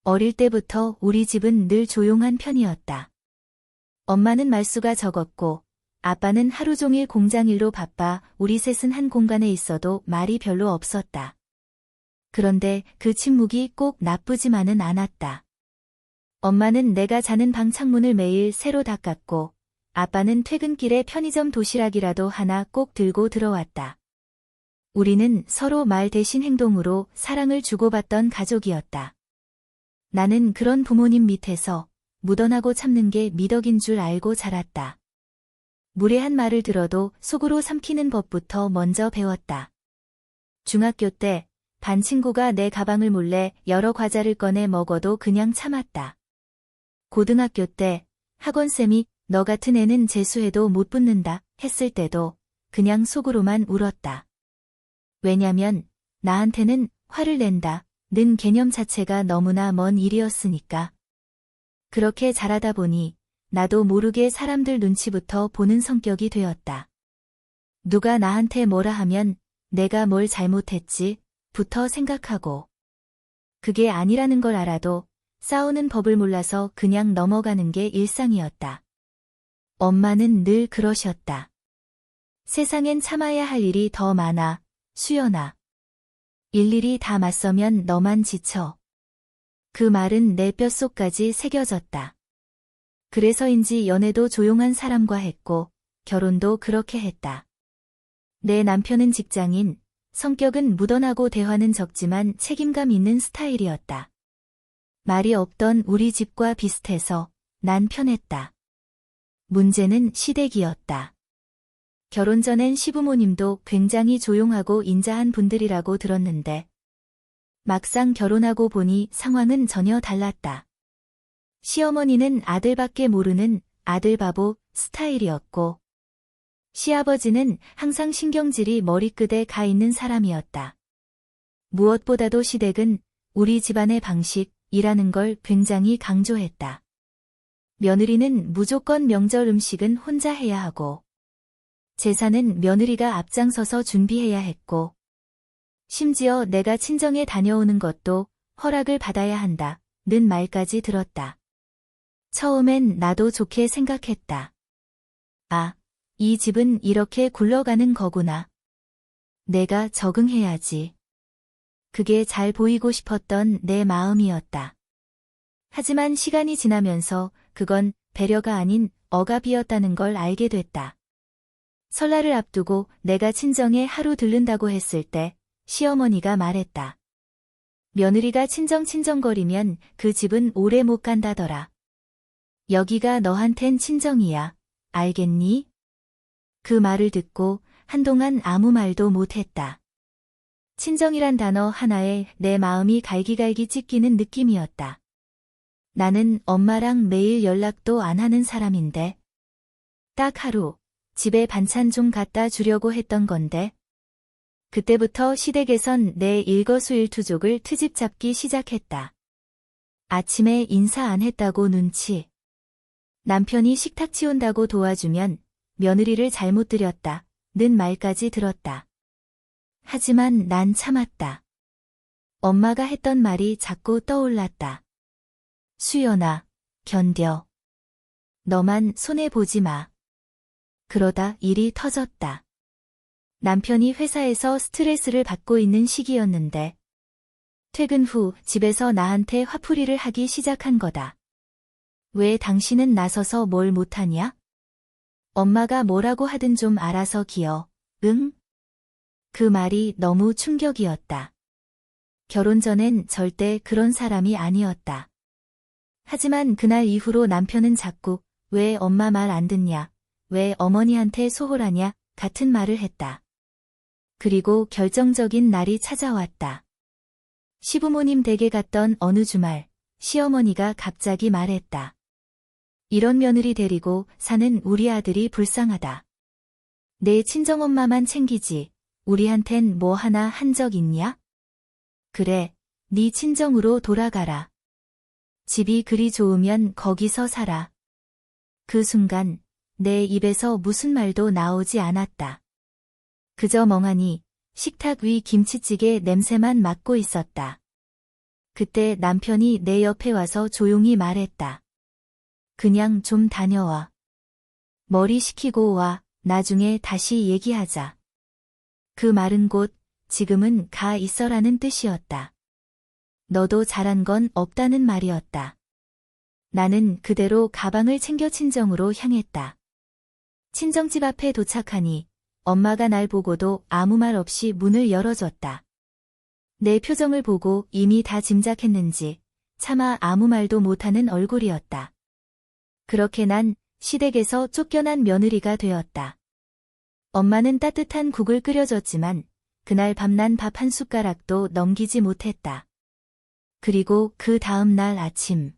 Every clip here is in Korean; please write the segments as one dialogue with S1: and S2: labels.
S1: 어릴 때부터 우리 집은 늘 조용한 편이었다. 엄마는 말수가 적었고 아빠는 하루 종일 공장일로 바빠 우리 셋은 한 공간에 있어도 말이 별로 없었다. 그런데 그 침묵이 꼭 나쁘지만은 않았다. 엄마는 내가 자는 방 창문을 매일 새로 닦았고 아빠는 퇴근길에 편의점 도시락이라도 하나 꼭 들고 들어왔다. 우리는 서로 말 대신 행동으로 사랑을 주고받던 가족이었다. 나는 그런 부모님 밑에서 묻어나고 참는 게 미덕인 줄 알고 자랐다. 무례한 말을 들어도 속으로 삼키는 법부터 먼저 배웠다. 중학교 때 반 친구가 내 가방을 몰래 여러 과자를 꺼내 먹어도 그냥 참았다. 고등학교 때 학원쌤이 너 같은 애는 재수해도 못 붙는다 했을 때도 그냥 속으로만 울었다. 왜냐면 나한테는 화를 낸다는 개념 자체가 너무나 먼 일이었으니까. 그렇게 자라다 보니 나도 모르게 사람들 눈치부터 보는 성격이 되었다. 누가 나한테 뭐라 하면 내가 뭘 잘못했지? 부터 생각하고. 그게 아니라는 걸 알아도 싸우는 법을 몰라서 그냥 넘어가는 게 일상이었다. 엄마는 늘 그러셨다. 세상엔 참아야 할 일이 더 많아, 수연아. 일일이 다 맞서면 너만 지쳐. 그 말은 내 뼛속까지 새겨졌다. 그래서인지 연애도 조용한 사람과 했고 결혼도 그렇게 했다. 내 남편은 직장인, 성격은 무던하고 대화는 적지만 책임감 있는 스타일이었다. 말이 없던 우리 집과 비슷해서 난 편했다. 문제는 시댁이었다. 결혼 전엔 시부모님도 굉장히 조용하고 인자한 분들이라고 들었는데 막상 결혼하고 보니 상황은 전혀 달랐다. 시어머니는 아들밖에 모르는 아들 바보 스타일이었고 시아버지는 항상 신경질이 머리끝에 가 있는 사람이었다. 무엇보다도 시댁은 우리 집안의 방식이라는 걸 굉장히 강조했다. 며느리는 무조건 명절 음식은 혼자 해야 하고 제사는 며느리가 앞장서서 준비해야 했고 심지어 내가 친정에 다녀오는 것도 허락을 받아야 한다는 말까지 들었다. 처음엔 나도 좋게 생각했다. 아, 이 집은 이렇게 굴러가는 거구나. 내가 적응해야지. 그게 잘 보이고 싶었던 내 마음이었다. 하지만 시간이 지나면서 그건 배려가 아닌 억압이었다는 걸 알게 됐다. 설날을 앞두고 내가 친정에 하루 들른다고 했을 때 시어머니가 말했다. 며느리가 친정거리면 그 집은 오래 못 간다더라. 여기가 너한텐 친정이야. 알겠니? 그 말을 듣고 한동안 아무 말도 못했다. 친정이란 단어 하나에 내 마음이 갈기갈기 찢기는 느낌이었다. 나는 엄마랑 매일 연락도 안 하는 사람인데 딱 하루 집에 반찬 좀 갖다 주려고 했던 건데 그때부터 시댁에선 내 일거수일투족을 트집 잡기 시작했다. 아침에 인사 안 했다고 눈치. 남편이 식탁 치운다고 도와주면 며느리를 잘못 들였다는 말까지 들었다. 하지만 난 참았다. 엄마가 했던 말이 자꾸 떠올랐다. 수연아, 견뎌. 너만 손해보지 마. 그러다 일이 터졌다. 남편이 회사에서 스트레스를 받고 있는 시기였는데 퇴근 후 집에서 나한테 화풀이를 하기 시작한 거다. 왜 당신은 나서서 뭘 못하냐? 엄마가 뭐라고 하든 좀 알아서 기어. 응? 그 말이 너무 충격이었다. 결혼 전엔 절대 그런 사람이 아니었다. 하지만 그날 이후로 남편은 자꾸 왜 엄마 말 안 듣냐? 왜 어머니한테 소홀하냐? 같은 말을 했다. 그리고 결정적인 날이 찾아왔다. 시부모님 댁에 갔던 어느 주말, 시어머니가 갑자기 말했다. 이런 며느리 데리고 사는 우리 아들이 불쌍하다. 내 친정엄마만 챙기지, 우리한텐 뭐 하나 한 적 있냐? 그래, 네 친정으로 돌아가라. 집이 그리 좋으면 거기서 살아. 그 순간 내 입에서 무슨 말도 나오지 않았다. 그저 멍하니 식탁 위 김치찌개 냄새만 맡고 있었다. 그때 남편이 내 옆에 와서 조용히 말했다. 그냥 좀 다녀와. 머리 식히고 와. 나중에 다시 얘기하자. 그 말은 곧 지금은 가 있어라는 뜻이었다. 너도 잘한 건 없다는 말이었다. 나는 그대로 가방을 챙겨 친정으로 향했다. 친정집 앞에 도착하니 엄마가 날 보고도 아무 말 없이 문을 열어줬다. 내 표정을 보고 이미 다 짐작했는지 차마 아무 말도 못하는 얼굴이었다. 그렇게 난 시댁에서 쫓겨난 며느리가 되었다. 엄마는 따뜻한 국을 끓여줬지만 그날 밤 난 밥 한 숟가락도 넘기지 못했다. 그리고 그 다음 날 아침.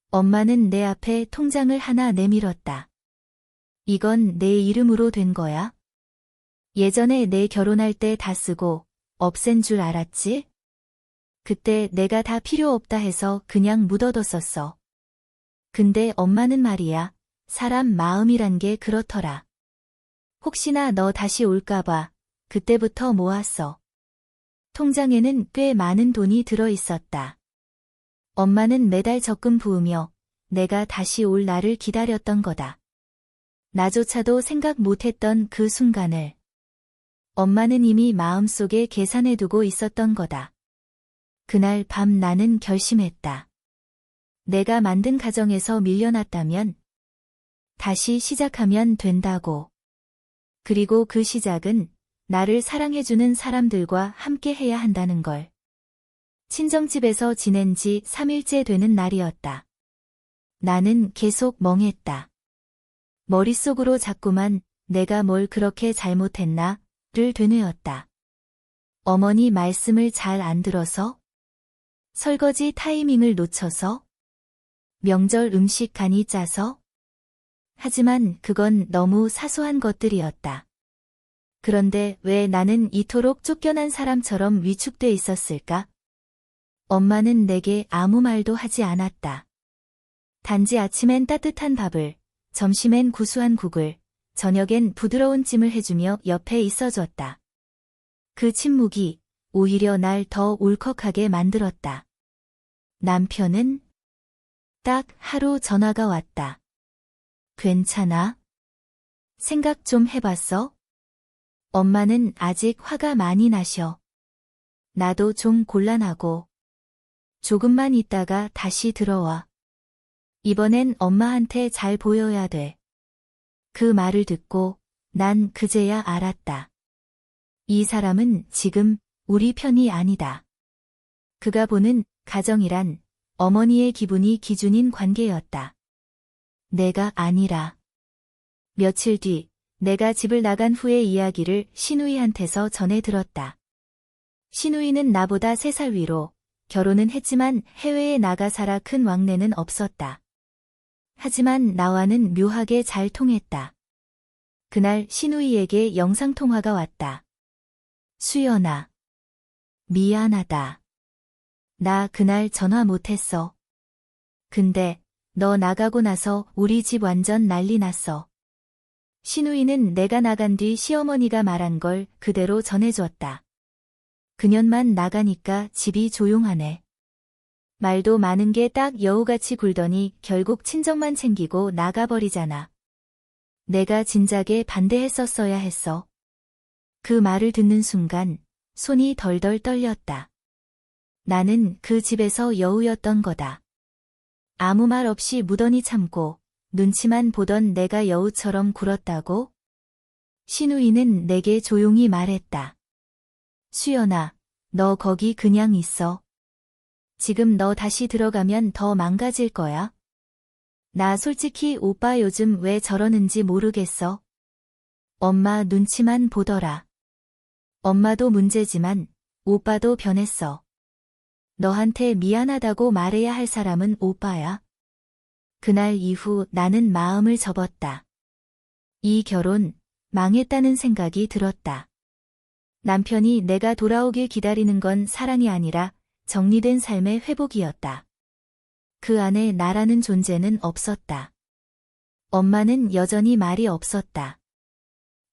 S1: 엄마는 내 앞에 통장을 하나 내밀었다. 이건 내 이름으로 된 거야? 예전에 내 결혼할 때 다 쓰고 없앤 줄 알았지? 그때 내가 다 필요 없다 해서 그냥 묻어뒀었어. 근데 엄마는 말이야, 사람 마음이란 게 그렇더라. 혹시나 너 다시 올까봐 그때부터 모았어. 통장에는 꽤 많은 돈이 들어 있었다. 엄마는 매달 적금 부으며 내가 다시 올 날을 기다렸던 거다. 나조차도 생각 못했던 그 순간을 엄마는 이미 마음속에 계산해두고 있었던 거다. 그날 밤 나는 결심했다. 내가 만든 가정에서 밀려났다면 다시 시작하면 된다고. 그리고 그 시작은 나를 사랑해주는 사람들과 함께 해야 한다는 걸. 친정집에서 지낸 지 3일째 되는 날이었다. 나는 계속 멍했다. 머릿속으로 자꾸만 내가 뭘 그렇게 잘못했나? 를 되뇌었다. 어머니 말씀을 잘 안 들어서? 설거지 타이밍을 놓쳐서? 명절 음식 간이 짜서? 하지만 그건 너무 사소한 것들이었다. 그런데 왜 나는 이토록 쫓겨난 사람처럼 위축돼 있었을까? 엄마는 내게 아무 말도 하지 않았다. 단지 아침엔 따뜻한 밥을, 점심엔 구수한 국을, 저녁엔 부드러운 찜을 해주며 옆에 있어줬다. 그 침묵이 오히려 날 더 울컥하게 만들었다. 남편은 딱 하루 전화가 왔다. 괜찮아? 생각 좀 해봤어? 엄마는 아직 화가 많이 나셔. 나도 좀 곤란하고. 조금만 있다가 다시 들어와. 이번엔 엄마한테 잘 보여야 돼. 그 말을 듣고 난 그제야 알았다. 이 사람은 지금 우리 편이 아니다. 그가 보는 가정이란 어머니의 기분이 기준인 관계였다. 내가 아니라. 며칠 뒤 내가 집을 나간 후의 이야기를 신우이한테서 전해 들었다. 신우이는 나보다 3살 위로, 결혼은 했지만 해외에 나가 살아 큰 왕래는 없었다. 하지만 나와는 묘하게 잘 통했다. 그날 신우이에게 영상통화가 왔다. 수연아. 미안하다. 나 그날 전화 못했어. 근데 너 나가고 나서 우리 집 완전 난리 났어. 신우이는 내가 나간 뒤 시어머니가 말한 걸 그대로 전해줬다. 그년만 나가니까 집이 조용하네. 말도 많은 게 딱 여우같이 굴더니 결국 친정만 챙기고 나가버리잖아. 내가 진작에 반대했었어야 했어. 그 말을 듣는 순간 손이 덜덜 떨렸다. 나는 그 집에서 여우였던 거다. 아무 말 없이 무던히 참고 눈치만 보던 내가 여우처럼 굴었다고? 신우이는 내게 조용히 말했다. 수연아, 너 거기 그냥 있어. 지금 너 다시 들어가면 더 망가질 거야. 나 솔직히 오빠 요즘 왜 저러는지 모르겠어. 엄마 눈치만 보더라. 엄마도 문제지만 오빠도 변했어. 너한테 미안하다고 말해야 할 사람은 오빠야. 그날 이후 나는 마음을 접었다. 이 결혼 망했다는 생각이 들었다. 남편이 내가 돌아오길 기다리는 건 사랑이 아니라 정리된 삶의 회복이었다. 그 안에 나라는 존재는 없었다. 엄마는 여전히 말이 없었다.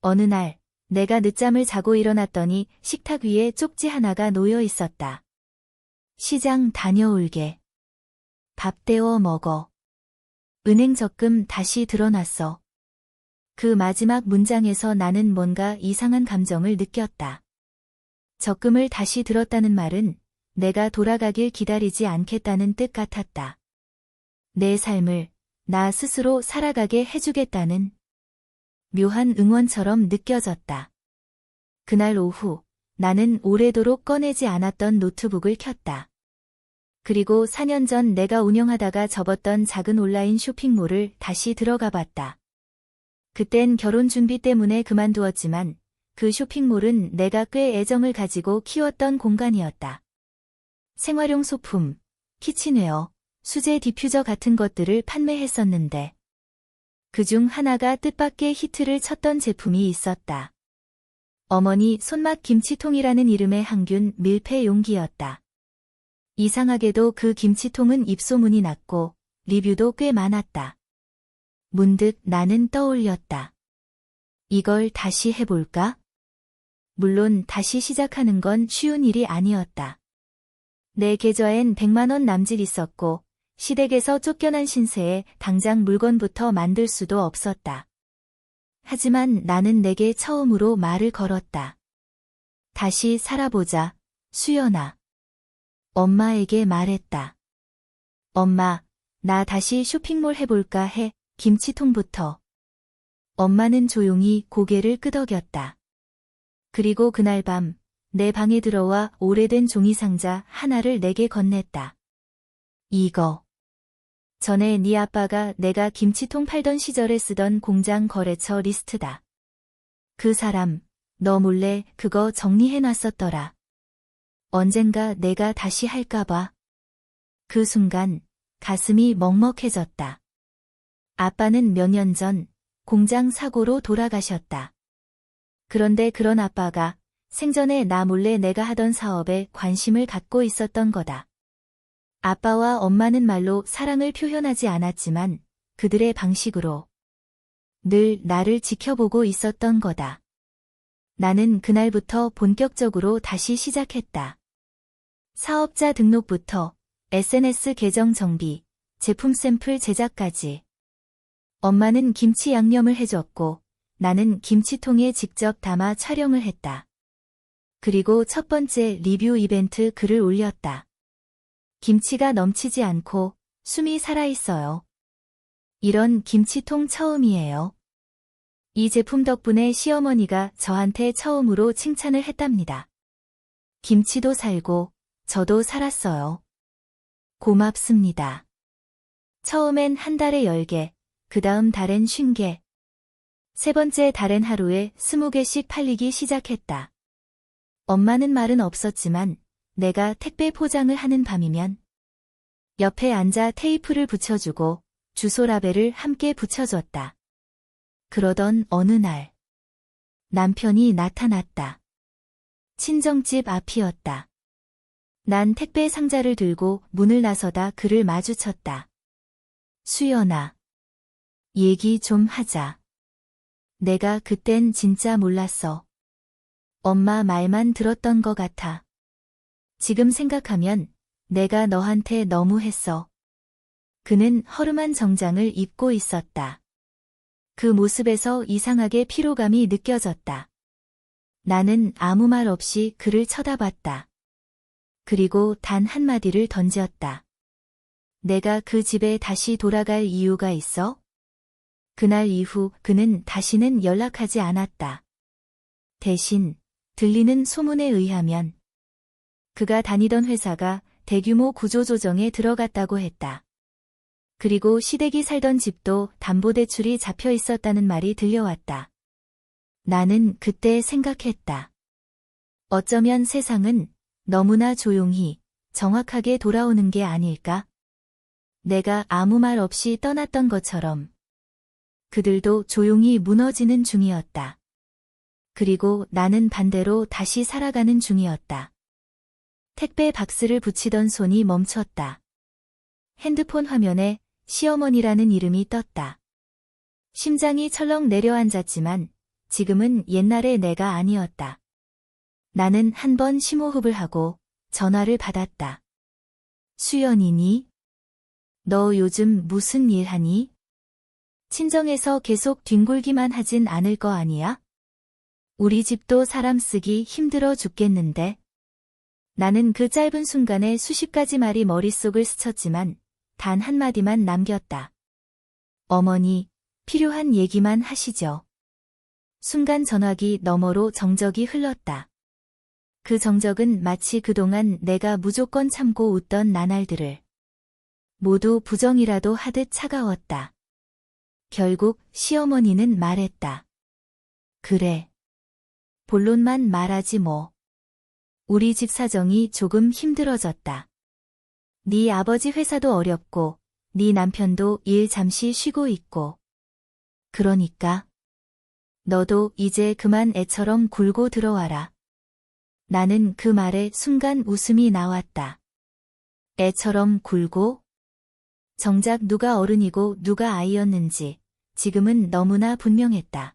S1: 어느 날 내가 늦잠을 자고 일어났더니 식탁 위에 쪽지 하나가 놓여 있었다. 시장 다녀올게. 밥 데워 먹어. 은행 적금 다시 드러났어. 그 마지막 문장에서 나는 뭔가 이상한 감정을 느꼈다. 적금을 다시 들었다는 말은 내가 돌아가길 기다리지 않겠다는 뜻 같았다. 내 삶을 나 스스로 살아가게 해주겠다는 묘한 응원처럼 느껴졌다. 그날 오후 나는 오래도록 꺼내지 않았던 노트북을 켰다. 그리고 4년 전 내가 운영하다가 접었던 작은 온라인 쇼핑몰을 다시 들어가 봤다. 그땐 결혼 준비 때문에 그만두었지만 그 쇼핑몰은 내가 꽤 애정을 가지고 키웠던 공간이었다. 생활용 소품, 키친웨어, 수제 디퓨저 같은 것들을 판매했었는데 그중 하나가 뜻밖의 히트를 쳤던 제품이 있었다. 어머니 손맛 김치통이라는 이름의 항균 밀폐 용기였다. 이상하게도 그 김치통은 입소문이 났고 리뷰도 꽤 많았다. 문득 나는 떠올렸다. 이걸 다시 해볼까? 물론 다시 시작하는 건 쉬운 일이 아니었다. 내 계좌엔 100만 원 남짓 있었고 시댁에서 쫓겨난 신세에 당장 물건부터 만들 수도 없었다. 하지만 나는 내게 처음으로 말을 걸었다. 다시 살아보자, 수연아. 엄마에게 말했다. 엄마, 나 다시 쇼핑몰 해볼까 해, 김치통부터. 엄마는 조용히 고개를 끄덕였다. 그리고 그날 밤, 내 방에 들어와 오래된 종이상자 하나를 내게 건넸다. 이거. 전에 네 아빠가 내가 김치통 팔던 시절에 쓰던 공장 거래처 리스트다. 그 사람, 너 몰래 그거 정리해놨었더라. 언젠가 내가 다시 할까봐. 그 순간 가슴이 먹먹해졌다. 아빠는 몇 년 전 공장 사고로 돌아가셨다. 그런데 그런 아빠가 생전에 나 몰래 내가 하던 사업에 관심을 갖고 있었던 거다. 아빠와 엄마는 말로 사랑을 표현하지 않았지만 그들의 방식으로 늘 나를 지켜보고 있었던 거다. 나는 그날부터 본격적으로 다시 시작했다. 사업자 등록부터 SNS 계정 정비, 제품 샘플 제작까지. 엄마는 김치 양념을 해줬고 나는 김치통에 직접 담아 촬영을 했다. 그리고 첫 번째 리뷰 이벤트 글을 올렸다. 김치가 넘치지 않고 숨이 살아있어요. 이런 김치통 처음이에요. 이 제품 덕분에 시어머니가 저한테 처음으로 칭찬을 했답니다. 김치도 살고 저도 살았어요. 고맙습니다. 처음엔 한 달에 10개, 그 다음 달엔 50개. 세 번째 달엔 하루에 20개씩 팔리기 시작했다. 엄마는 말은 없었지만 내가 택배 포장을 하는 밤이면 옆에 앉아 테이프를 붙여주고 주소 라벨을 함께 붙여줬다. 그러던 어느 날 남편이 나타났다. 친정집 앞이었다. 난 택배 상자를 들고 문을 나서다 그를 마주쳤다. 수연아, 얘기 좀 하자. 내가 그땐 진짜 몰랐어. 엄마 말만 들었던 것 같아. 지금 생각하면 내가 너한테 너무 했어. 그는 허름한 정장을 입고 있었다. 그 모습에서 이상하게 피로감이 느껴졌다. 나는 아무 말 없이 그를 쳐다봤다. 그리고 단 한마디를 던졌다. 내가 그 집에 다시 돌아갈 이유가 있어? 그날 이후 그는 다시는 연락하지 않았다. 대신 들리는 소문에 의하면 그가 다니던 회사가 대규모 구조조정에 들어갔다고 했다. 그리고 시댁이 살던 집도 담보대출이 잡혀 있었다는 말이 들려왔다. 나는 그때 생각했다. 어쩌면 세상은 너무나 조용히, 정확하게 돌아오는 게 아닐까? 내가 아무 말 없이 떠났던 것처럼 그들도 조용히 무너지는 중이었다. 그리고 나는 반대로 다시 살아가는 중이었다. 택배 박스를 붙이던 손이 멈췄다. 핸드폰 화면에 시어머니라는 이름이 떴다. 심장이 철렁 내려앉았지만 지금은 옛날의 내가 아니었다. 나는 한 번 심호흡을 하고 전화를 받았다. 수연이니? 너 요즘 무슨 일 하니? 친정에서 계속 뒹굴기만 하진 않을 거 아니야? 우리 집도 사람 쓰기 힘들어 죽겠는데. 나는 그 짧은 순간에 수십 가지 말이 머릿속을 스쳤지만 단 한마디만 남겼다. 어머니, 필요한 얘기만 하시죠. 순간 전화기 너머로 정적이 흘렀다. 그 정적은 마치 그동안 내가 무조건 참고 웃던 나날들을 모두 부정이라도 하듯 차가웠다. 결국 시어머니는 말했다. 그래. 본론만 말하지 뭐. 우리 집 사정이 조금 힘들어졌다. 네 아버지 회사도 어렵고 네 남편도 일 잠시 쉬고 있고. 그러니까 너도 이제 그만 애처럼 굴고 들어와라. 나는 그 말에 순간 웃음이 나왔다. 애처럼 굴고? 정작 누가 어른이고 누가 아이였는지 지금은 너무나 분명했다.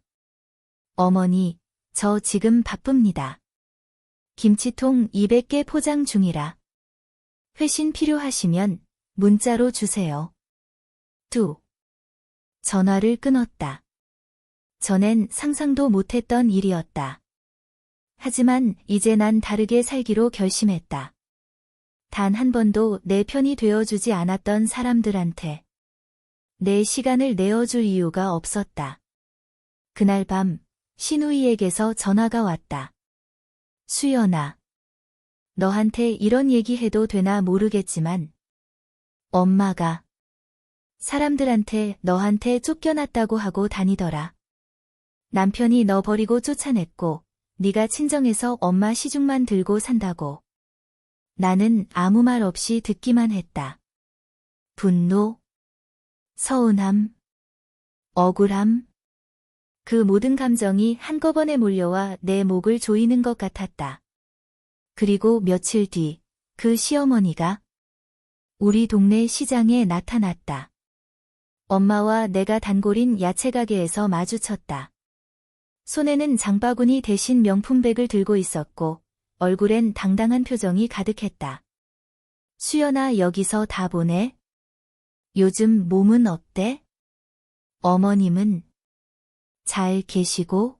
S1: 어머니, 저 지금 바쁩니다. 김치통 200개 포장 중이라. 회신 필요하시면 문자로 주세요. 전화를 끊었다. 전엔 상상도 못했던 일이었다. 하지만 이제 난 다르게 살기로 결심했다. 단 한 번도 내 편이 되어주지 않았던 사람들한테 내 시간을 내어줄 이유가 없었다. 그날 밤 신우이에게서 전화가 왔다. 수연아, 너한테 이런 얘기해도 되나 모르겠지만 엄마가 사람들한테 너한테 쫓겨났다고 하고 다니더라. 남편이 너 버리고 쫓아냈고 네가 친정에서 엄마 시중만 들고 산다고. 나는 아무 말 없이 듣기만 했다. 분노, 서운함, 억울함. 그 모든 감정이 한꺼번에 몰려와 내 목을 조이는 것 같았다. 그리고 며칠 뒤 그 시어머니가 우리 동네 시장에 나타났다. 엄마와 내가 단골인 야채가게에서 마주쳤다. 손에는 장바구니 대신 명품백을 들고 있었고 얼굴엔 당당한 표정이 가득했다. 수연아, 여기서 다 보네? 요즘 몸은 어때? 어머님은 잘 계시고?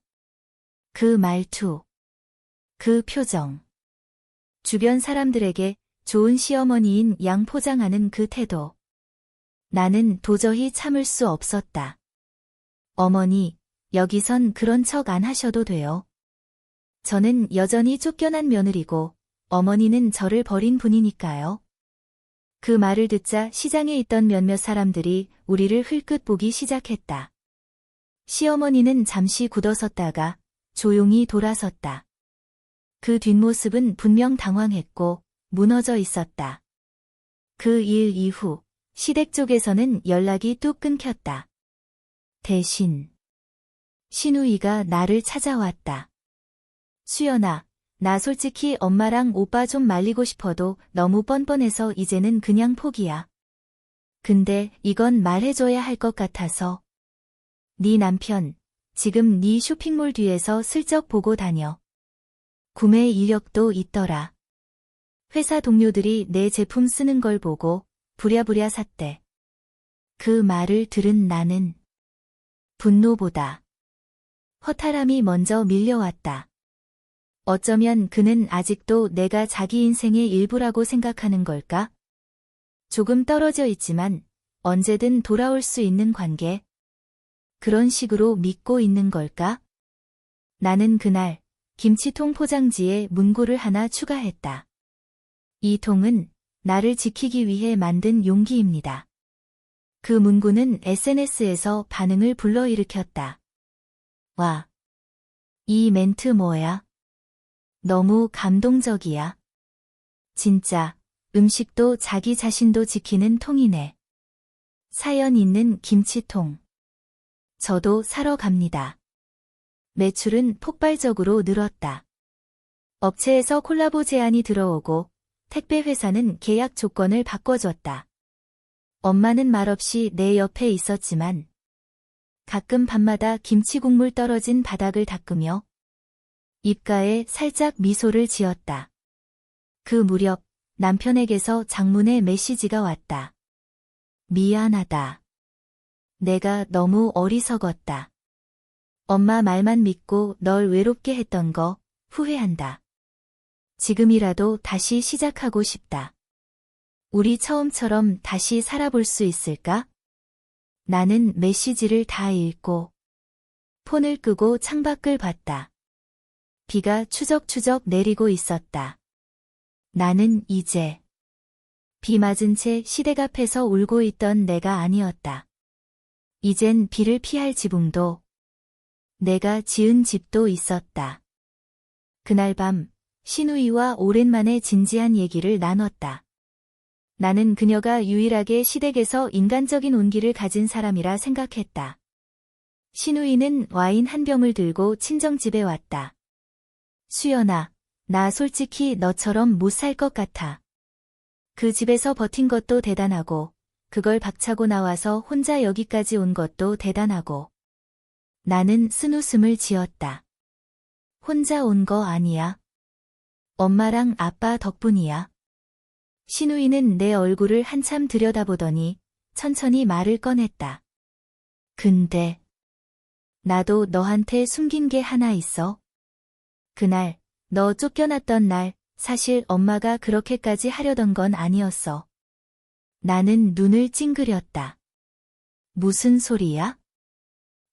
S1: 그 말투, 그 표정. 주변 사람들에게 좋은 시어머니인 양 포장하는 그 태도. 나는 도저히 참을 수 없었다. 어머니, 여기선 그런 척 안 하셔도 돼요. 저는 여전히 쫓겨난 며느리고 어머니는 저를 버린 분이니까요. 그 말을 듣자 시장에 있던 몇몇 사람들이 우리를 흘끗 보기 시작했다. 시어머니는 잠시 굳어섰다가 조용히 돌아섰다. 그 뒷모습은 분명 당황했고 무너져 있었다. 그 일 이후 시댁 쪽에서는 연락이 뚝 끊겼다. 대신 신우이가 나를 찾아왔다. 수연아, 나 솔직히 엄마랑 오빠 좀 말리고 싶어도 너무 뻔뻔해서 이제는 그냥 포기야. 근데 이건 말해줘야 할 것 같아서. 네 남편, 지금 네 쇼핑몰 뒤에서 슬쩍 보고 다녀. 구매 이력도 있더라. 회사 동료들이 내 제품 쓰는 걸 보고 부랴부랴 샀대. 그 말을 들은 나는 분노보다 허탈함이 먼저 밀려왔다. 어쩌면 그는 아직도 내가 자기 인생의 일부라고 생각하는 걸까? 조금 떨어져 있지만 언제든 돌아올 수 있는 관계. 그런 식으로 믿고 있는 걸까? 나는 그날 김치통 포장지에 문구를 하나 추가했다. 이 통은 나를 지키기 위해 만든 용기입니다. 그 문구는 SNS에서 반응을 불러일으켰다. 와, 이 멘트 뭐야? 너무 감동적이야. 진짜 음식도 자기 자신도 지키는 통이네. 사연 있는 김치통. 저도 사러 갑니다. 매출은 폭발적으로 늘었다. 업체에서 콜라보 제안이 들어오고 택배 회사는 계약 조건을 바꿔줬다. 엄마는 말없이 내 옆에 있었지만 가끔 밤마다 김치 국물 떨어진 바닥을 닦으며 입가에 살짝 미소를 지었다. 그 무렵 남편에게서 장문의 메시지가 왔다. 미안하다. 내가 너무 어리석었다. 엄마 말만 믿고 널 외롭게 했던 거 후회한다. 지금이라도 다시 시작하고 싶다. 우리 처음처럼 다시 살아볼 수 있을까? 나는 메시지를 다 읽고 폰을 끄고 창밖을 봤다. 비가 추적추적 내리고 있었다. 나는 이제 비 맞은 채 시댁 앞에서 울고 있던 내가 아니었다. 이젠 비를 피할 지붕도 내가 지은 집도 있었다. 그날 밤 신우이와 오랜만에 진지한 얘기를 나눴다. 나는 그녀가 유일하게 시댁에서 인간적인 온기를 가진 사람이라 생각했다. 신우이는 와인 한 병을 들고 친정집에 왔다. 수연아, 나 솔직히 너처럼 못 살 것 같아. 그 집에서 버틴 것도 대단하고, 그걸 박차고 나와서 혼자 여기까지 온 것도 대단하고. 나는 쓴웃음을 지었다. 혼자 온 거 아니야. 엄마랑 아빠 덕분이야. 신우이는 내 얼굴을 한참 들여다보더니 천천히 말을 꺼냈다. 근데 나도 너한테 숨긴 게 하나 있어. 그날 너 쫓겨났던 날 사실 엄마가 그렇게까지 하려던 건 아니었어. 나는 눈을 찡그렸다. 무슨 소리야?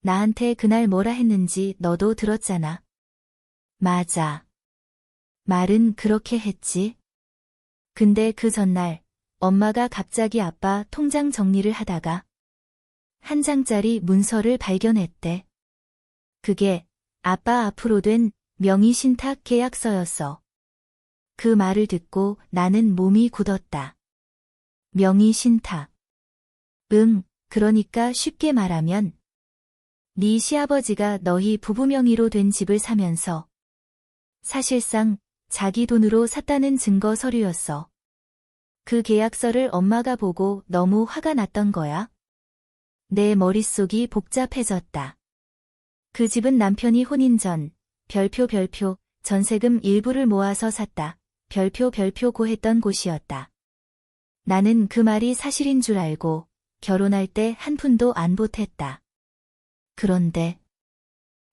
S1: 나한테 그날 뭐라 했는지 너도 들었잖아. 맞아. 말은 그렇게 했지. 근데 그 전날 엄마가 갑자기 아빠 통장 정리를 하다가 한 장짜리 문서를 발견했대. 그게 아빠 앞으로 된 명의신탁 계약서였어. 그 말을 듣고 나는 몸이 굳었다. 명의신탁. 그러니까 쉽게 말하면 네 시아버지가 너희 부부 명의로 된 집을 사면서 사실상 자기 돈으로 샀다는 증거 서류였어. 그 계약서를 엄마가 보고 너무 화가 났던 거야. 내 머릿속이 복잡해졌다. 그 집은 남편이 혼인 전 별표 전세금 일부를 모아서 샀다. 별표 고 했던 곳이었다. 나는 그 말이 사실인 줄 알고 결혼할 때 한 푼도 안 보탰다. 그런데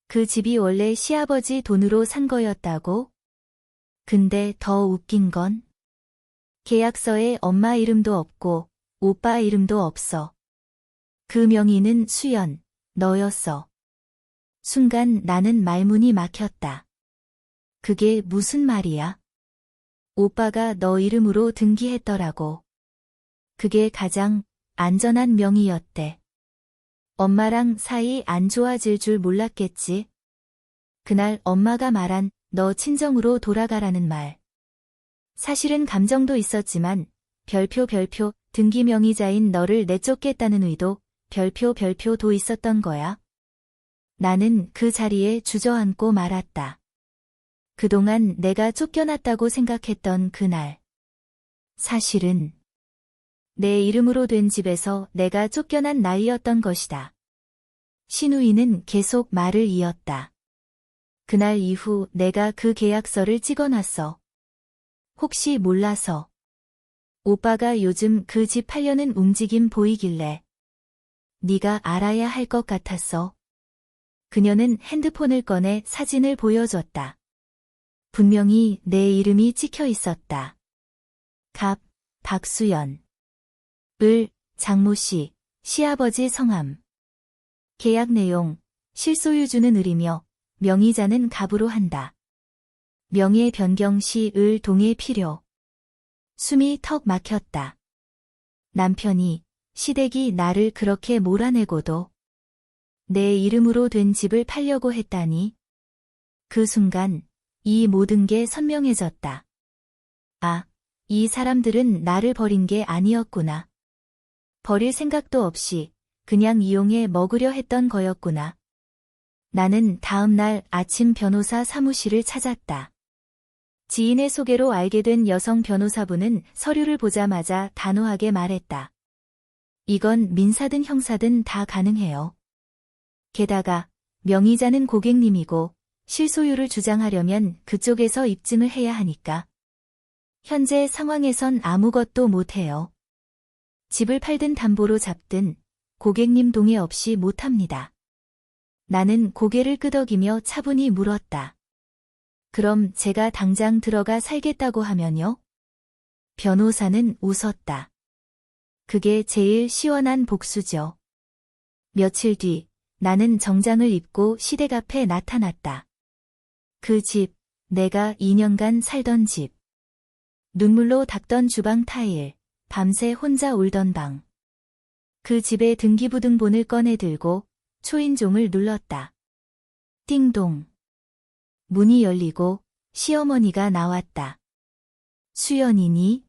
S1: 그 집이 원래 시아버지 돈으로 산 거였다고? 근데 더 웃긴 건 계약서에 엄마 이름도 없고 오빠 이름도 없어. 그 명의는 수연, 너였어. 순간 나는 말문이 막혔다. 그게 무슨 말이야? 오빠가 너 이름으로 등기했더라고. 그게 가장 안전한 명의였대. 엄마랑 사이 안 좋아질 줄 몰랐겠지. 그날 엄마가 말한 너 친정으로 돌아가라는 말. 사실은 감정도 있었지만 별표 등기 명의자인 너를 내쫓겠다는 의도 별표도 있었던 거야. 나는 그 자리에 주저앉고 말았다. 그동안 내가 쫓겨났다고 생각했던 그날. 사실은 내 이름으로 된 집에서 내가 쫓겨난 날이었던 것이다. 신우이는 계속 말을 이었다. 그날 이후 내가 그 계약서를 찍어놨어. 혹시 몰라서. 오빠가 요즘 그 집 팔려는 움직임 보이길래 네가 알아야 할 것 같았어. 그녀는 핸드폰을 꺼내 사진을 보여줬다. 분명히 내 이름이 찍혀 있었다. 박수연. 장모씨, 시아버지 성함. 계약 내용, 실소유주는 을이며 명의자는 갑으로 한다. 명예 변경 시 동의 필요. 숨이 턱 막혔다. 남편이, 시댁이 나를 그렇게 몰아내고도 내 이름으로 된 집을 팔려고 했다니. 그 순간 이 모든 게 선명해졌다. 아, 이 사람들은 나를 버린 게 아니었구나. 버릴 생각도 없이 그냥 이용해 먹으려 했던 거였구나. 나는 다음 날 아침 변호사 사무실을 찾았다. 지인의 소개로 알게 된 여성 변호사분은 서류를 보자마자 단호하게 말했다. 이건 민사든 형사든 다 가능해요. 게다가 명의자는 고객님이고 실소유를 주장하려면 그쪽에서 입증을 해야 하니까. 현재 상황에선 아무것도 못해요. 집을 팔든 담보로 잡든 고객님 동의 없이 못합니다. 나는 고개를 끄덕이며 차분히 물었다. 그럼 제가 당장 들어가 살겠다고 하면요? 변호사는 웃었다. 그게 제일 시원한 복수죠. 며칠 뒤 나는 정장을 입고 시댁 앞에 나타났다. 그 집, 내가 2년간 살던 집. 눈물로 닦던 주방 타일, 밤새 혼자 울던 방. 그 집의 등기부등본을 꺼내 들고 초인종을 눌렀다. 띵동. 문이 열리고 시어머니가 나왔다. 수연이니?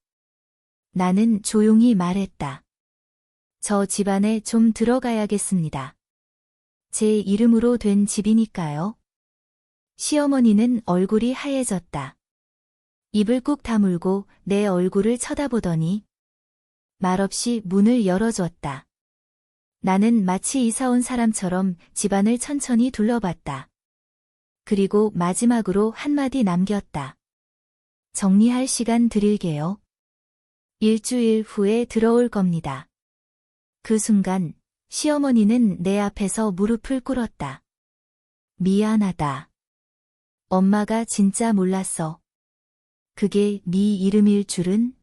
S1: 나는 조용히 말했다. 저 집안에 좀 들어가야겠습니다. 제 이름으로 된 집이니까요. 시어머니는 얼굴이 하얘졌다. 입을 꾹 다물고 내 얼굴을 쳐다보더니 말없이 문을 열어줬다. 나는 마치 이사 온 사람처럼 집안을 천천히 둘러봤다. 그리고 마지막으로 한마디 남겼다. 정리할 시간 드릴게요. 일주일 후에 들어올 겁니다. 그 순간 시어머니는 내 앞에서 무릎을 꿇었다. 미안하다. 엄마가 진짜 몰랐어. 그게 네 이름일 줄은?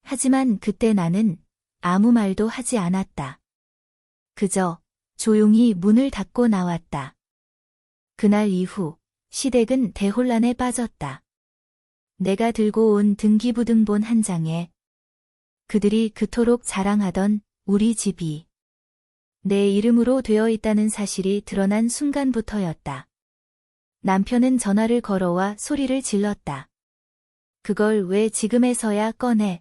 S1: 하지만 그때 나는 아무 말도 하지 않았다. 그저 조용히 문을 닫고 나왔다. 그날 이후 시댁은 대혼란에 빠졌다. 내가 들고 온 등기부등본 한 장에 그들이 그토록 자랑하던 우리 집이 내 이름으로 되어 있다는 사실이 드러난 순간부터였다. 남편은 전화를 걸어와 소리를 질렀다. 그걸 왜 지금에서야 꺼내?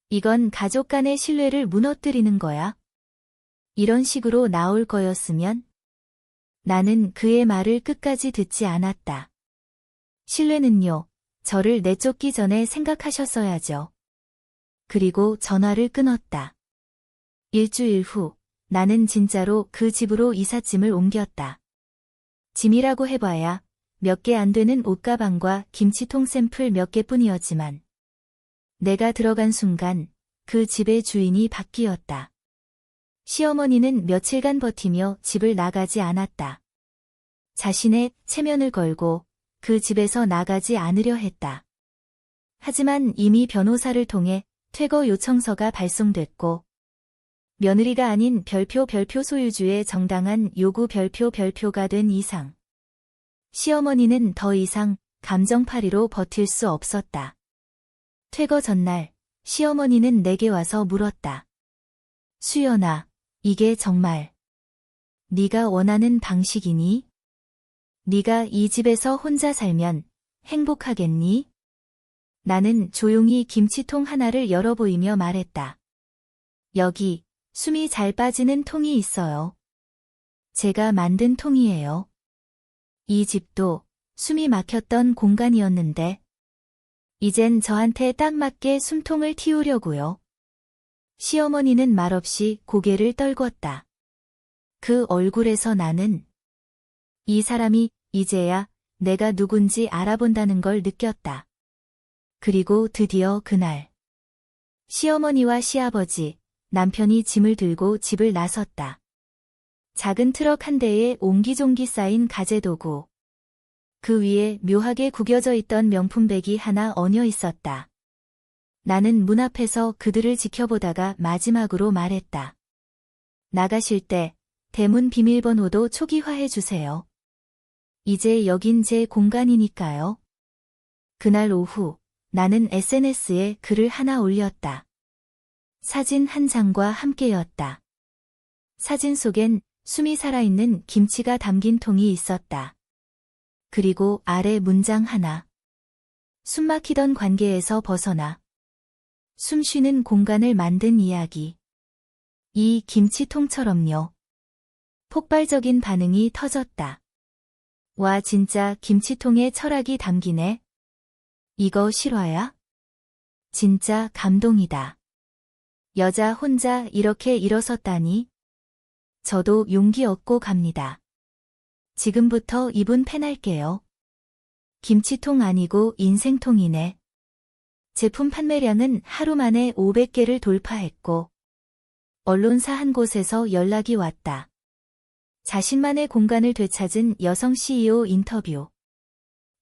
S1: 이건 가족 간의 신뢰를 무너뜨리는 거야. 이런 식으로 나올 거였으면 나는 그의 말을 끝까지 듣지 않았다. 신뢰는요, 저를 내쫓기 전에 생각하셨어야죠. 그리고 전화를 끊었다. 일주일 후 나는 진짜로 그 집으로 이삿짐을 옮겼다. 짐이라고 해봐야 몇 개 안 되는 옷가방과 김치통 샘플 몇 개뿐이었지만 내가 들어간 순간 그 집의 주인이 바뀌었다. 시어머니는 며칠간 버티며 집을 나가지 않았다. 자신의 체면을 걸고 그 집에서 나가지 않으려 했다. 하지만 이미 변호사를 통해 퇴거 요청서가 발송됐고 며느리가 아닌 별표 소유주의 정당한 요구 별표가 된 이상 시어머니는 더 이상 감정파리로 버틸 수 없었다. 퇴거 전날 시어머니는 내게 와서 물었다. 수연아, 이게 정말 네가 원하는 방식이니? 네가 이 집에서 혼자 살면 행복하겠니? 나는 조용히 김치통 하나를 열어 보이며 말했다. 여기 숨이 잘 빠지는 통이 있어요. 제가 만든 통이에요. 이 집도 숨이 막혔던 공간이었는데 이젠 저한테 딱 맞게 숨통을 틔우려고요. 시어머니는 말없이 고개를 떨궜다. 그 얼굴에서 나는 이 사람이 이제야 내가 누군지 알아본다는 걸 느꼈다. 그리고 드디어 그날 시어머니와 시아버지, 남편이 짐을 들고 집을 나섰다. 작은 트럭 한 대에 옹기종기 쌓인 가재도구. 그 위에 묘하게 구겨져 있던 명품백이 하나 얹어 있었다. 나는 문 앞에서 그들을 지켜보다가 마지막으로 말했다. 나가실 때 대문 비밀번호도 초기화해 주세요. 이제 여긴 제 공간이니까요. 그날 오후 나는 SNS에 글을 하나 올렸다. 사진 한 장과 함께였다. 사진 속엔 숨이 살아있는 김치가 담긴 통이 있었다. 그리고 아래 문장 하나. 숨막히던 관계에서 벗어나 숨 쉬는 공간을 만든 이야기. 이 김치통처럼요. 폭발적인 반응이 터졌다. 와, 진짜 김치통에 철학이 담기네. 이거 실화야? 진짜 감동이다. 여자 혼자 이렇게 일어섰다니. 저도 용기 얻고 갑니다. 지금부터 이분 팬할게요. 김치통 아니고 인생통이네. 제품 판매량은 하루 만에 500개를 돌파했고, 언론사 한 곳에서 연락이 왔다. 자신만의 공간을 되찾은 여성 CEO 인터뷰.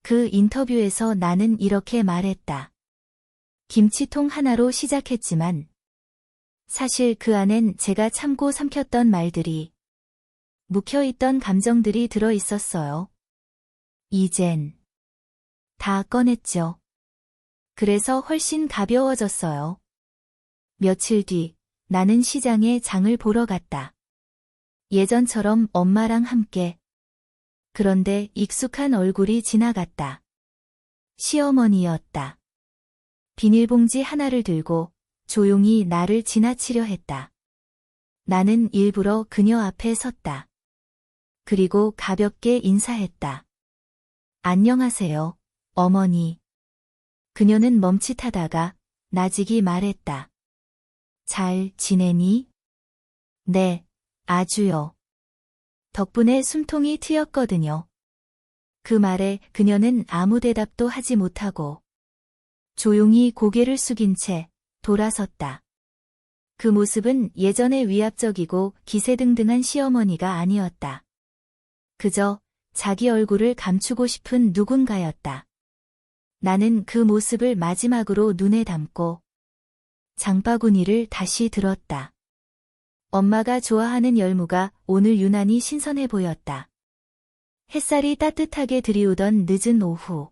S1: 그 인터뷰에서 나는 이렇게 말했다. 김치통 하나로 시작했지만, 사실 그 안엔 제가 참고 삼켰던 말들이, 묵혀있던 감정들이 들어 있었어요. 이젠 다 꺼냈죠. 그래서 훨씬 가벼워졌어요. 며칠 뒤 나는 시장에 장을 보러 갔다. 예전처럼 엄마랑 함께. 그런데 익숙한 얼굴이 지나갔다. 시어머니였다. 비닐봉지 하나를 들고 조용히 나를 지나치려 했다. 나는 일부러 그녀 앞에 섰다. 그리고 가볍게 인사했다. 안녕하세요, 어머니. 그녀는 멈칫하다가 나직이 말했다. 잘 지내니? 네, 아주요. 덕분에 숨통이 트였거든요. 그 말에 그녀는 아무 대답도 하지 못하고 조용히 고개를 숙인 채 돌아섰다. 그 모습은 예전의 위압적이고 기세등등한 시어머니가 아니었다. 그저 자기 얼굴을 감추고 싶은 누군가였다. 나는 그 모습을 마지막으로 눈에 담고 장바구니를 다시 들었다. 엄마가 좋아하는 열무가 오늘 유난히 신선해 보였다. 햇살이 따뜻하게 들이우던 늦은 오후.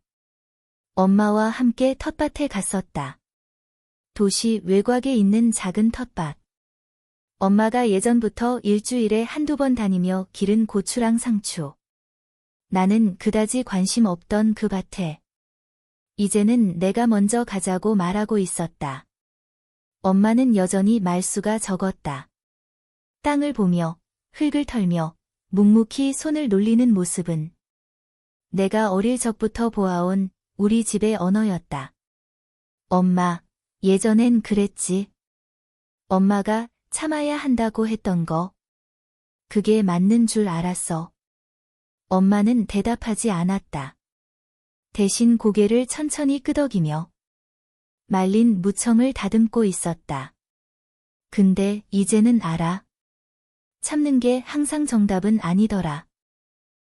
S1: 엄마와 함께 텃밭에 갔었다. 도시 외곽에 있는 작은 텃밭. 엄마가 예전부터 일주일에 한두 번 다니며 기른 고추랑 상추. 나는 그다지 관심 없던 그 밭에 이제는 내가 먼저 가자고 말하고 있었다. 엄마는 여전히 말수가 적었다. 땅을 보며 흙을 털며 묵묵히 손을 놀리는 모습은 내가 어릴 적부터 보아온 우리 집의 언어였다. 엄마, 예전엔 그랬지. 엄마가 참아야 한다고 했던 거. 그게 맞는 줄 알았어. 엄마는 대답하지 않았다. 대신 고개를 천천히 끄덕이며 말린 무청을 다듬고 있었다. 근데 이제는 알아. 참는 게 항상 정답은 아니더라.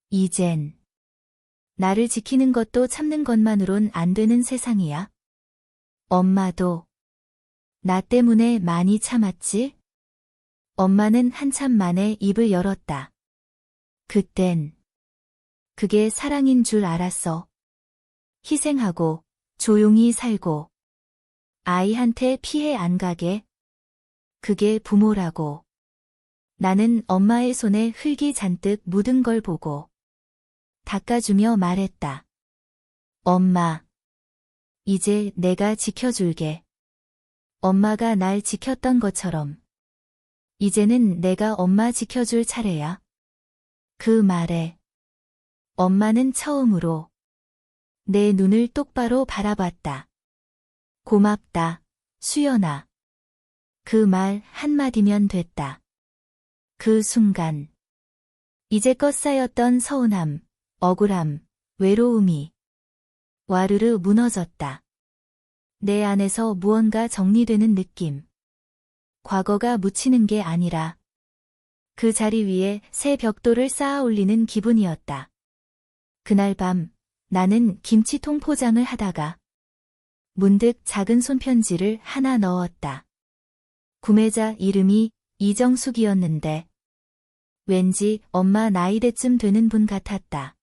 S1: 이젠 나를 지키는 것도 참는 것만으론 안 되는 세상이야. 엄마도 나 때문에 많이 참았지? 엄마는 한참 만에 입을 열었다. 그땐 그게 사랑인 줄 알았어. 희생하고 조용히 살고 아이한테 피해 안 가게. 그게 부모라고. 나는 엄마의 손에 흙이 잔뜩 묻은 걸 보고 닦아주며 말했다. 엄마, 이제 내가 지켜줄게. 엄마가 날 지켰던 것처럼. 이제는 내가 엄마 지켜줄 차례야. 그 말에 엄마는 처음으로 내 눈을 똑바로 바라봤다. 고맙다, 수연아. 그 말 한마디면 됐다. 그 순간 이제껏 쌓였던 서운함, 억울함, 외로움이 와르르 무너졌다. 내 안에서 무언가 정리되는 느낌. 과거가 묻히는 게 아니라 그 자리 위에 새 벽돌을 쌓아 올리는 기분이었다. 그날 밤 나는 김치통 포장을 하다가 문득 작은 손편지를 하나 넣었다. 구매자 이름이 이정숙이었는데 왠지 엄마 나이대쯤 되는 분 같았다.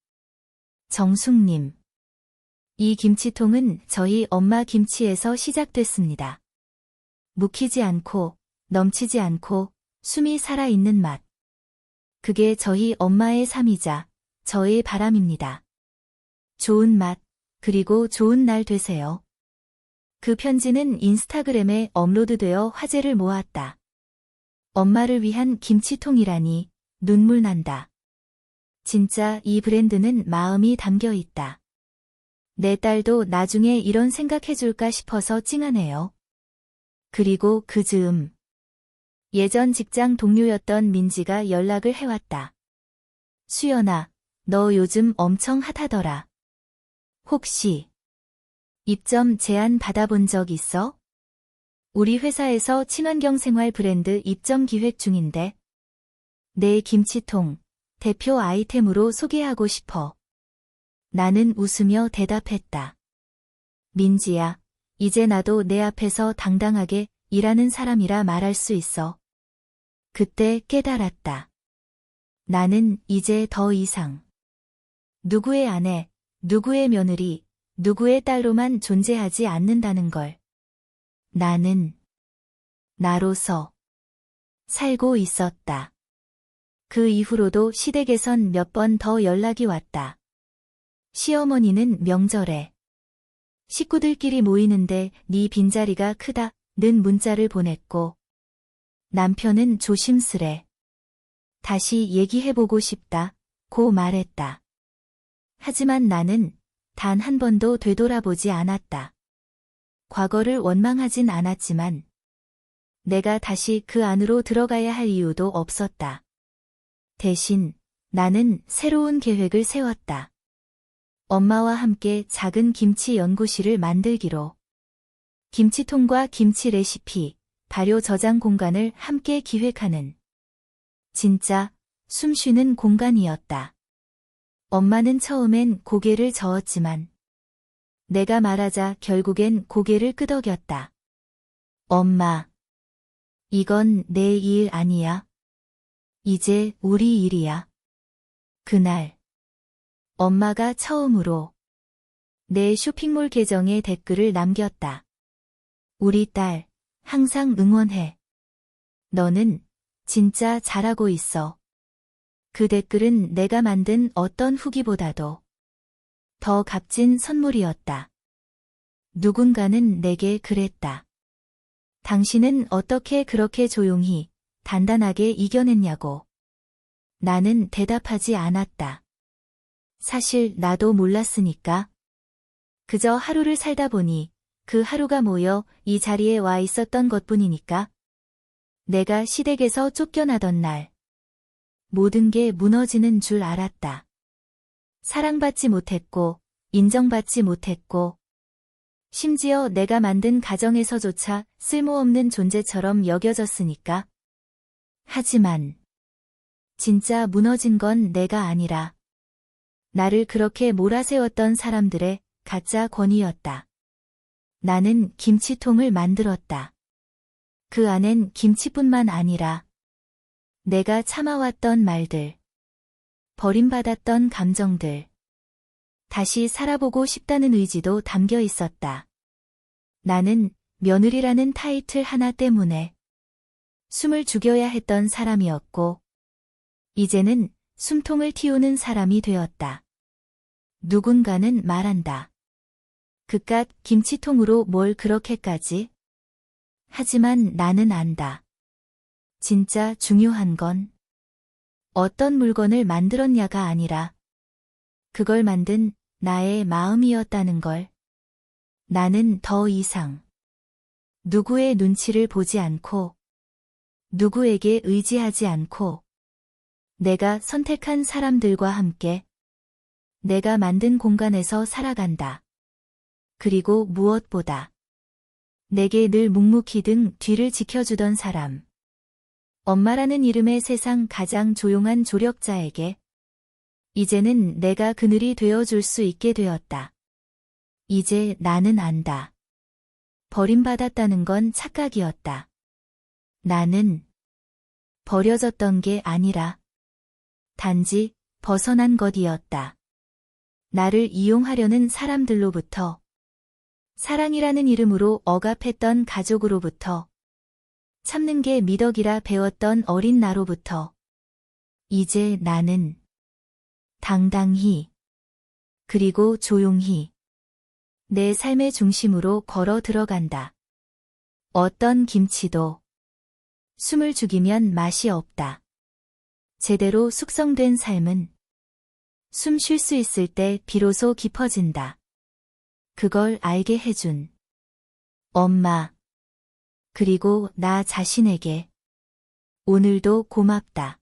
S1: 정숙님. 이 김치통은 저희 엄마 김치에서 시작됐습니다. 묵히지 않고 넘치지 않고 숨이 살아있는 맛. 그게 저희 엄마의 삶이자 저의 바람입니다. 좋은 맛, 그리고 좋은 날 되세요. 그 편지는 인스타그램에 업로드되어 화제를 모았다. 엄마를 위한 김치통이라니 눈물 난다. 진짜 이 브랜드는 마음이 담겨 있다. 내 딸도 나중에 이런 생각해줄까 싶어서 찡하네요. 그리고 그 즈음 예전 직장 동료였던 민지가 연락을 해왔다. 수연아, 너 요즘 엄청 핫하더라. 혹시 입점 제안 받아본 적 있어? 우리 회사에서 친환경 생활 브랜드 입점 기획 중인데 내 김치통 대표 아이템으로 소개하고 싶어. 나는 웃으며 대답했다. 민지야, 이제 나도 내 앞에서 당당하게 일하는 사람이라 말할 수 있어. 그때 깨달았다. 나는 이제 더 이상 누구의 아내, 누구의 며느리, 누구의 딸로만 존재하지 않는다는 걸. 나는 나로서 살고 있었다. 그 이후로도 시댁에선 몇 번 더 연락이 왔다. 시어머니는 명절에 식구들끼리 모이는데 네 빈자리가 크다는 문자를 보냈고 남편은 조심스레 다시 얘기해보고 싶다고 말했다. 하지만 나는 단 한 번도 되돌아보지 않았다. 과거를 원망하진 않았지만 내가 다시 그 안으로 들어가야 할 이유도 없었다. 대신 나는 새로운 계획을 세웠다. 엄마와 함께 작은 김치 연구실을 만들기로. 김치통과 김치 레시피, 발효 저장 공간을 함께 기획하는 진짜 숨쉬는 공간이었다. 엄마는 처음엔 고개를 저었지만 내가 말하자 결국엔 고개를 끄덕였다. 엄마, 이건 내 일 아니야. 이제 우리 일이야. 그날 엄마가 처음으로 내 쇼핑몰 계정에 댓글을 남겼다. 우리 딸, 항상 응원해. 너는 진짜 잘하고 있어. 그 댓글은 내가 만든 어떤 후기보다도 더 값진 선물이었다. 누군가는 내게 그랬다. 당신은 어떻게 그렇게 조용히, 단단하게 이겨냈냐고. 나는 대답하지 않았다. 사실 나도 몰랐으니까. 그저 하루를 살다 보니 그 하루가 모여 이 자리에 와 있었던 것뿐이니까. 내가 시댁에서 쫓겨나던 날 모든 게 무너지는 줄 알았다. 사랑받지 못했고 인정받지 못했고 심지어 내가 만든 가정에서조차 쓸모없는 존재처럼 여겨졌으니까. 하지만 진짜 무너진 건 내가 아니라 나를 그렇게 몰아세웠던 사람들의 가짜 권위였다. 나는 김치통을 만들었다. 그 안엔 김치뿐만 아니라 내가 참아왔던 말들, 버림받았던 감정들, 다시 살아보고 싶다는 의지도 담겨 있었다. 나는 며느리라는 타이틀 하나 때문에 숨을 죽여야 했던 사람이었고, 이제는 숨통을 틔우는 사람이 되었다. 누군가는 말한다. 그깟 김치통으로 뭘 그렇게까지? 하지만 나는 안다. 진짜 중요한 건 어떤 물건을 만들었냐가 아니라 그걸 만든 나의 마음이었다는 걸. 나는 더 이상 누구의 눈치를 보지 않고 누구에게 의지하지 않고 내가 선택한 사람들과 함께 내가 만든 공간에서 살아간다. 그리고 무엇보다 내게 늘 묵묵히 등 뒤를 지켜주던 사람. 엄마라는 이름의 세상 가장 조용한 조력자에게 이제는 내가 그늘이 되어줄 수 있게 되었다. 이제 나는 안다. 버림받았다는 건 착각이었다. 나는 버려졌던 게 아니라 단지 벗어난 것이었다. 나를 이용하려는 사람들로부터, 사랑이라는 이름으로 억압했던 가족으로부터, 참는 게 미덕이라 배웠던 어린 나로부터, 이제 나는 당당히, 그리고 조용히 내 삶의 중심으로 걸어 들어간다. 어떤 김치도 숨을 죽이면 맛이 없다. 제대로 숙성된 삶은 숨 쉴 수 있을 때 비로소 깊어진다. 그걸 알게 해준 엄마, 그리고 나 자신에게 오늘도 고맙다.